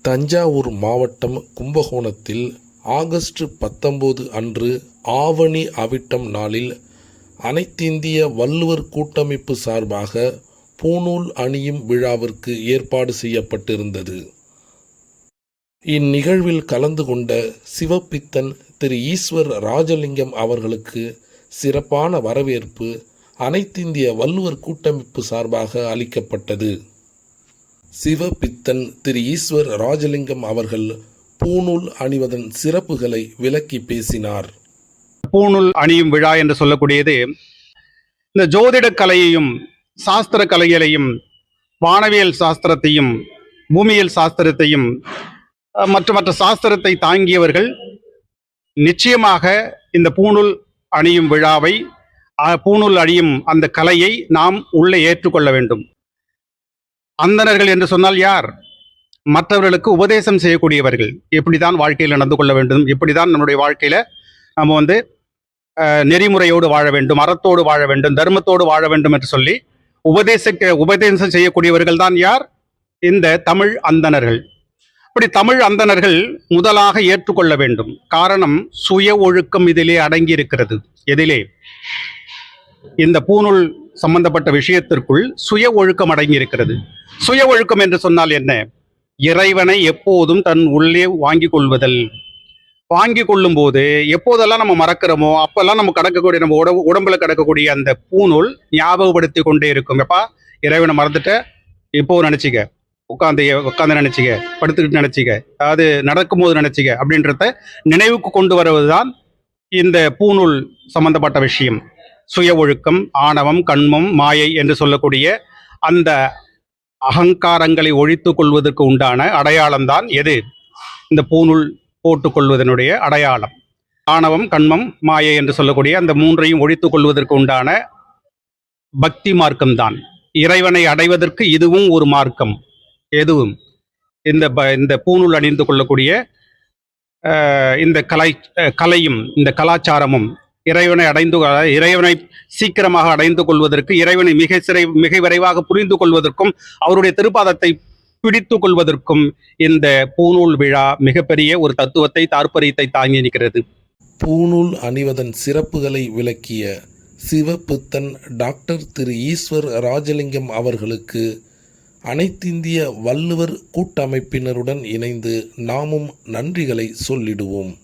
தஞ்சாவூர் மாவட்டம் கும்பகோணத்தில் ஆகஸ்ட் 19 அன்று ஆவணி அவிட்டம் நாளில் அனைத்திந்திய வள்ளுவர் கூட்டமைப்பு சார்பாக பூணூல் அணியும் விழாவிற்கு ஏற்பாடு செய்யப்பட்டிருந்தது. இந்நிகழ்வில் கலந்து கொண்ட சிவப்பித்தன் திரு ஈஸ்வர் ராஜலிங்கம் அவர்களுக்கு சிறப்பான வரவேற்பு அனைத்திந்திய வள்ளுவர் கூட்டமைப்பு சார்பாக அளிக்கப்பட்டது. சிவப்பித்தன் திரு ஈஸ்வர் ராஜலிங்கம் அவர்கள் பூணூல் அணிவதன் சிறப்புகளை விளக்கி பேசினார். பூணூல் அணியும் விழா என்று சொல்லக்கூடியது இந்த ஜோதிட கலையையும் சாஸ்திர கலைகளையும் வானவியல் சாஸ்திரத்தையும் பூமியியல் சாஸ்திரத்தையும் மற்ற சாஸ்திரத்தை தாங்கியவர்கள் நிச்சயமாக இந்த பூணூல் அணியும் விழாவை பூணூல் அணியும் அந்த கலையை நாம் உள்ளே ஏற்றுக்கொள்ள வேண்டும். அந்தணர்கள் என்று சொன்னால் யார்? மற்றவர்களுக்கு உபதேசம் செய்யக்கூடியவர்கள். எப்படிதான் வாழ்க்கையில் நடந்து கொள்ள வேண்டும், எப்படிதான் நம்முடைய வாழ்க்கையில நம்ம நெறிமுறையோடு வாழ வேண்டும், அறத்தோடு வாழ வேண்டும், தர்மத்தோடு வாழ வேண்டும் என்று சொல்லி உபதேசம் செய்யக்கூடியவர்கள் தான் யார்? இந்த தமிழ் அந்தணர்கள். அப்படி தமிழ் அந்தணர்கள் முதலாக ஏற்றுக்கொள்ள வேண்டும். காரணம், சுய ஒழுக்கம் இதிலே அடங்கி இருக்கிறது. எதிலே? இந்த பூணூல் சம்பந்தப்பட்ட விஷயத்திற்குள் சுய ஒழுக்கம் அடங்கி இருக்கிறது. சுய ஒழுக்கம் என்று சொன்னால் என்ன? இறைவனை எப்போதும் தன் உள்ளே வாங்கிக் கொள்வதல். வாங்கி கொள்ளும் போது எப்போதெல்லாம் நம்ம மறக்கிறோமோ அப்பெல்லாம் நம்ம கடக்கக்கூடிய நம்ம உடம்புல கிடக்கக்கூடிய அந்த பூணூல் ஞாபகப்படுத்தி கொண்டே இருக்கும். எப்பா இறைவனை மறந்துட்ட, இப்போ நினைச்சிக்க, உட்காந்து நினைச்சிக்க, படுத்துக்கிட்டு நினைச்சிக்க, அதாவது நடக்கும்போது நினைச்சிக்க அப்படின்றத நினைவுக்கு கொண்டு வருவதுதான் இந்த பூணூல் சம்பந்தப்பட்ட விஷயம். சுய ஒழுக்கம், ஆணவம், கண்மம், மாயை என்று சொல்லக்கூடிய அந்த அகங்காரங்களை ஒழித்து கொள்வதற்கு உண்டான அடையாளம்தான் எது? இந்த பூணூல் போட்டுக்கொள்வதனுடைய அடையாளம். ஆணவம், கண்மம், மாயை என்று சொல்லக்கூடிய அந்த மூன்றையும் ஒழித்து கொள்வதற்கு உண்டான பக்தி மார்க்கம்தான். இறைவனை அடைவதற்கு இதுவும் ஒரு மார்க்கம். எதுவும் இந்த பூணூல் அணிந்து கொள்ளக்கூடிய இந்த கலையும் இந்த கலாச்சாரமும் இறைவனை சீக்கிரமாக அடைந்து கொள்வதற்கு, இறைவனை மிக விரைவாக புரிந்து கொள்வதற்கும், அவருடைய திருப்பாதத்தை பிடித்து கொள்வதற்கும் இந்த பூணூல் விழா மிகப்பெரிய ஒரு தத்துவத்தை, தாற்பரியத்தை தாங்கி நிற்கிறது. பூணூல் அணிவதன் சிறப்புகளை விளக்கிய சிவப்பித்தன் டாக்டர் திரு ஈஸ்வர் ராஜலிங்கம் அவர்களுக்கு அனைத்திந்திய வள்ளுவர் கூட்டமைப்பினருடன் இணைந்து நாமும் நன்றிகளை சொல்லிடுவோம்.